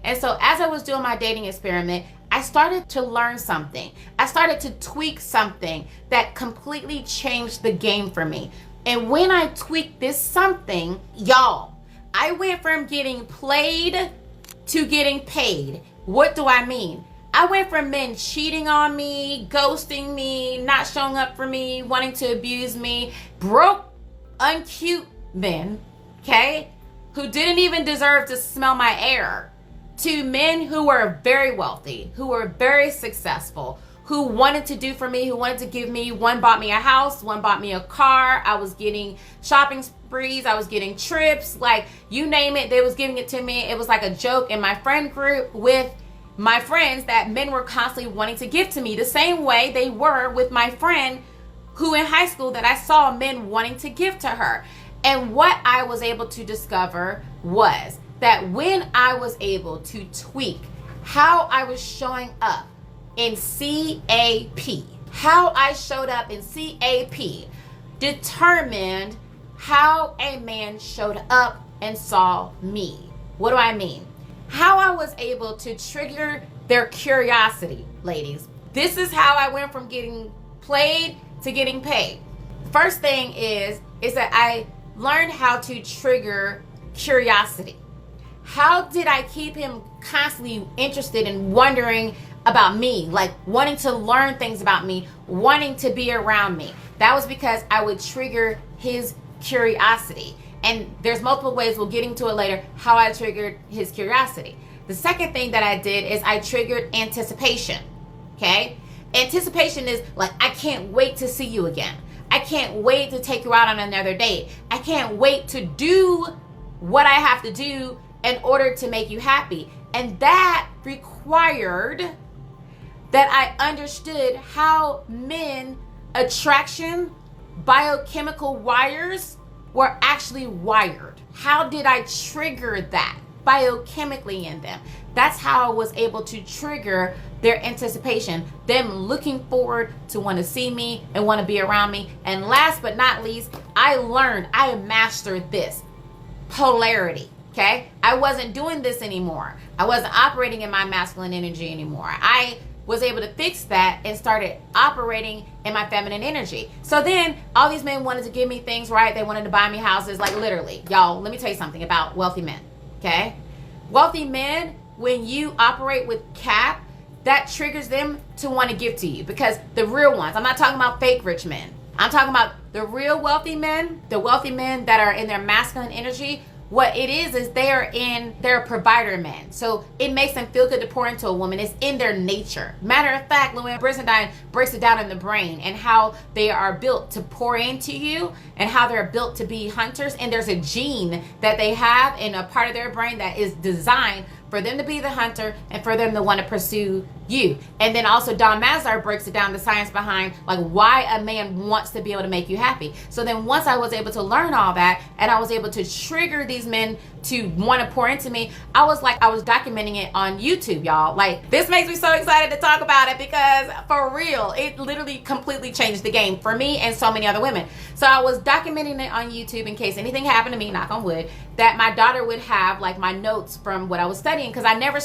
And so as I was doing my dating experiment, I started to learn something. I started to tweak something that completely changed the game for me. And when I tweaked this something, y'all, I went from getting played to getting paid. What do I mean? I went from men cheating on me, ghosting me, not showing up for me, wanting to abuse me, broke, uncute men, okay, who didn't even deserve to smell my air, to men who were very wealthy, who were very successful, who wanted to do for me, who wanted to give me, one bought me a house, one bought me a car. I was getting shopping sprees, I was getting trips, like you name it, they was giving it to me. It was like a joke in my friend group with my friends that men were constantly wanting to give to me, the same way they were with my friend who in high school that I saw men wanting to give to her. And what I was able to discover was that when I was able to tweak how I was showing up in CAP, how I showed up in CAP determined how a man showed up and saw me. What do I mean? How I was able to trigger their curiosity, ladies. This is how I went from getting played to getting paid. First thing is that I learned how to trigger curiosity. How did I keep him constantly interested in wondering about me, like wanting to learn things about me, wanting to be around me? That was because I would trigger his curiosity. And there's multiple ways, we'll get into it later, how I triggered his curiosity. The second thing that I did is I triggered anticipation, okay? Anticipation is like, I can't wait to see you again. I can't wait to take you out on another date. I can't wait to do what I have to do in order to make you happy. And that required that I understood how men attraction biochemical wires were actually wired. How did I trigger that biochemically in them? That's how I was able to trigger their anticipation, them looking forward to want to see me and want to be around me. And last but not least, I mastered this polarity. Okay, I wasn't doing this anymore. I wasn't operating in my masculine energy anymore. I was able to fix that and started operating in my feminine energy. So then all these men wanted to give me things, right? They wanted to buy me houses, like literally. Y'all, let me tell you something about wealthy men, okay? Wealthy men, when you operate with cap, that triggers them to want to give to you, because the real ones, I'm not talking about fake rich men. I'm talking about the real wealthy men, the wealthy men that are in their masculine energy. What it is they're provider men. So it makes them feel good to pour into a woman. It's in their nature. Matter of fact, Louanne Brisendine breaks it down in the brain and how they are built to pour into you and how they're built to be hunters. And there's a gene that they have in a part of their brain that is designed for them to be the hunter and for them to want to pursue you. And then also Don Mazar breaks it down, the science behind like why a man wants to be able to make you happy. So then once I was able to learn all that and I was able to trigger these men to want to pour into me, I was documenting it on YouTube, y'all. Like, this makes me so excited to talk about it because for real, it literally completely changed the game for me and so many other women. So I was documenting it on YouTube in case anything happened to me, knock on wood, that my daughter would have like my notes from what I was studying, because I never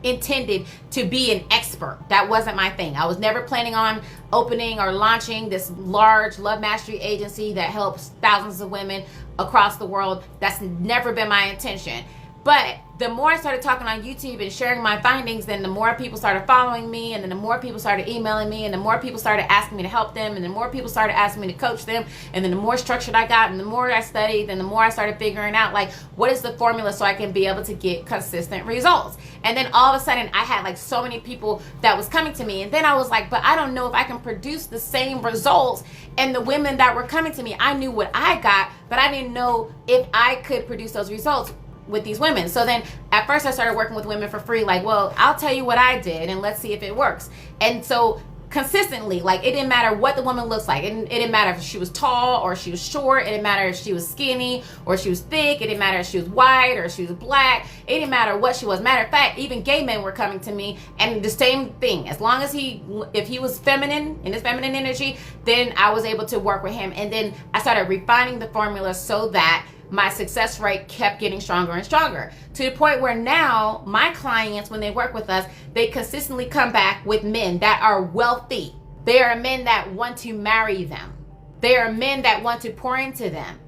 intended to be an expert. That wasn't my thing. I was never planning on opening or launching this large love mastery agency that helps thousands of women across the world. That's never been my intention. But the more I started talking on YouTube and sharing my findings, then the more people started following me, and then the more people started emailing me, and the more people started asking me to help them, and the more people started asking me to coach them, and then the more structured I got, and the more I studied, then the more I started figuring out like what is the formula so I can be able to get consistent results. And then all of a sudden I had like so many people that was coming to me, and then I was like, but I don't know if I can produce the same results. And the women that were coming to me, I knew what I got, but I didn't know if I could produce those results with these women. So then at first I started working with women for free, like, well, I'll tell you what I did and let's see if it works. And so consistently, like, it didn't matter what the woman looks like. It didn't matter if she was tall or she was short. It didn't matter if she was skinny or she was thick. It didn't matter if she was white or she was black. It didn't matter what she was. Matter of fact, even gay men were coming to me, and the same thing. As long as if he was feminine, in his feminine energy, then I was able to work with him. And then I started refining the formula so that my success rate kept getting stronger and stronger, to the point where now my clients, when they work with us, they consistently come back with men that are wealthy. They are men that want to marry them. They are men that want to pour into them.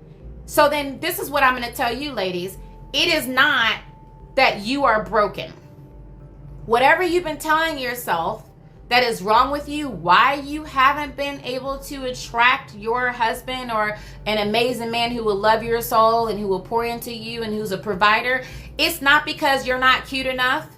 So then this is what I'm going to tell you, ladies. It is not that you are broken. Whatever you've been telling yourself that is wrong with you, why you haven't been able to attract your husband or an amazing man who will love your soul and who will pour into you and who's a provider, it's not because you're not cute enough.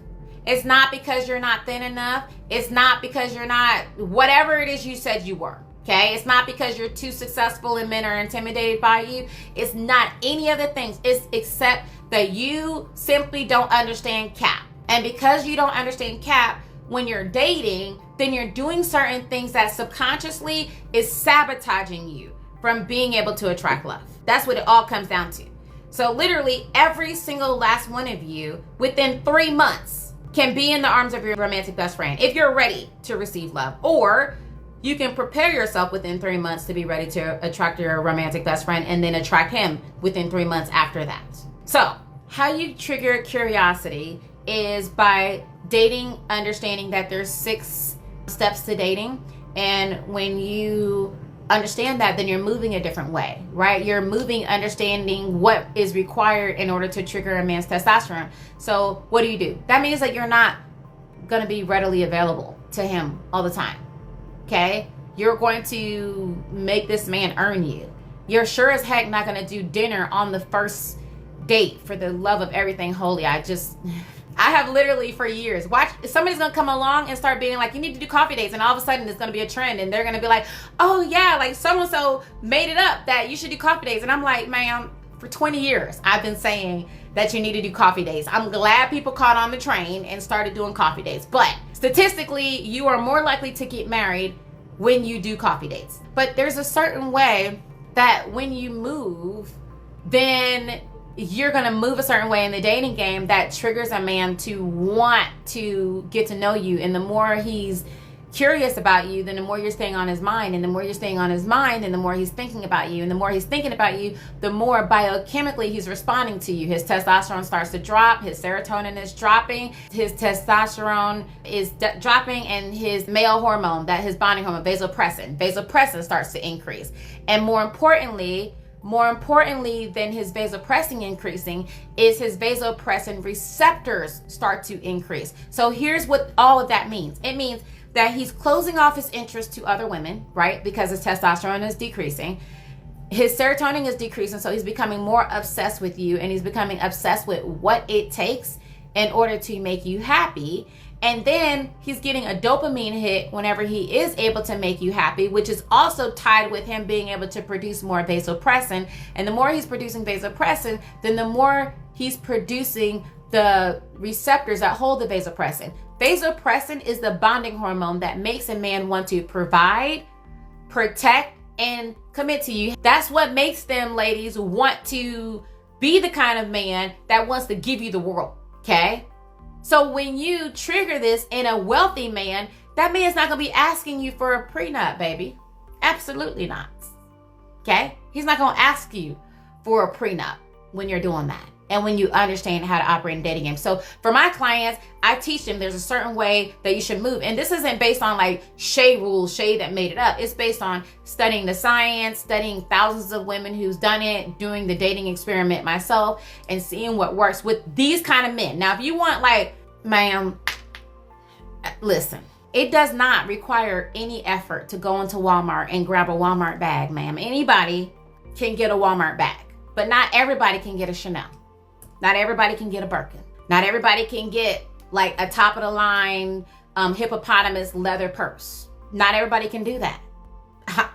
It's not because you're not thin enough. It's not because you're not whatever it is you said you were. Okay? It's not because you're too successful and men are intimidated by you. It's not any of the things. It's except that you simply don't understand cap. And because you don't understand cap, when you're dating, then you're doing certain things that subconsciously is sabotaging you from being able to attract love. That's what it all comes down to. So literally every single last one of you within 3 months can be in the arms of your romantic best friend if you're ready to receive love. Or you can prepare yourself within 3 months to be ready to attract your romantic best friend and then attract him within 3 months after that. So how you trigger curiosity is by dating, understanding that there's 6 steps to dating. And when you understand that, then you're moving a different way, right? You're moving understanding what is required in order to trigger a man's testosterone. So what do? That means that you're not going to be readily available to him all the time, okay? You're going to make this man earn you. You're sure as heck not going to do dinner on the first date for the love of everything holy. I have literally for years watched somebody's gonna come along and start being like, you need to do coffee dates, and all of a sudden it's gonna be a trend and they're gonna be like, oh yeah, like so-and-so made it up that you should do coffee dates. And I'm like, ma'am, for 20 years I've been saying that you need to do coffee dates. I'm glad people caught on the train and started doing coffee dates, but statistically you are more likely to get married when you do coffee dates. But there's a certain way that when you move, then you're going to move a certain way in the dating game that triggers a man to want to get to know you. And the more he's curious about you, then the more you're staying on his mind. And the more you're staying on his mind, and the more he's thinking about you. And the more he's thinking about you, the more biochemically he's responding to you. His testosterone starts to drop. His serotonin is dropping. His testosterone is dropping. And his male hormone, that his bonding hormone, vasopressin starts to increase. And more importantly than his vasopressin increasing is his vasopressin receptors start to increase. So here's what all of that means. It means that he's closing off his interest to other women, right? Because his testosterone is decreasing. His serotonin is decreasing, so he's becoming more obsessed with you, and he's becoming obsessed with what it takes in order to make you happy. And then he's getting a dopamine hit whenever he is able to make you happy, which is also tied with him being able to produce more vasopressin. And the more he's producing vasopressin, then the more he's producing the receptors that hold the vasopressin. Vasopressin is the bonding hormone that makes a man want to provide, protect, and commit to you. That's what makes them, ladies, want to be the kind of man that wants to give you the world, okay? So when you trigger this in a wealthy man, that man's not going to be asking you for a prenup, baby. Absolutely not. Okay? He's not going to ask you for a prenup when you're doing that and when you understand how to operate in dating games. So for my clients, I teach them there's a certain way that you should move. And this isn't based on like Shay rules, Shay that made it up. It's based on studying the science, studying thousands of women who's done it, doing the dating experiment myself, and seeing what works with these kind of men. Now, if you want like, ma'am, listen, it does not require any effort to go into Walmart and grab a Walmart bag, ma'am. Anybody can get a Walmart bag, but not everybody can get a Chanel. Not everybody can get a Birkin. Not everybody can get like a top of the line hippopotamus leather purse. Not everybody can do that.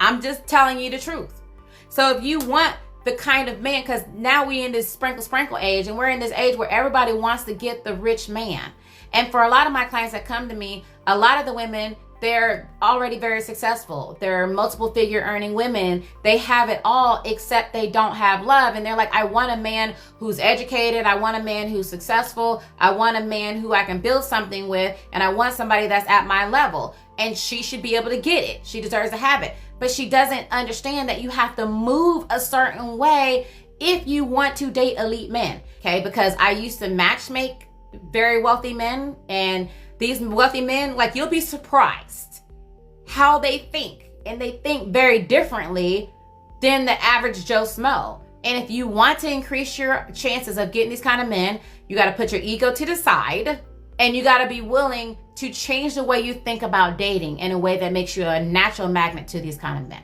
I'm just telling you the truth. So if you want the kind of man, because now we in this sprinkle age, and we're in this age where everybody wants to get the rich man. And for a lot of my clients that come to me, a lot of the women, they're already very successful. They're multiple figure earning women. They have it all except they don't have love. And they're like, I want a man who's educated. I want a man who's successful. I want a man who I can build something with. And I want somebody that's at my level. And she should be able to get it. She deserves to have it. But she doesn't understand that you have to move a certain way if you want to date elite men, okay? Because I used to matchmake very wealthy men, and these wealthy men, like, you'll be surprised how they think, and they think very differently than the average Joe Smo. And if you want to increase your chances of getting these kind of men, you got to put your ego to the side, and you got to be willing to change the way you think about dating in a way that makes you a natural magnet to these kind of men.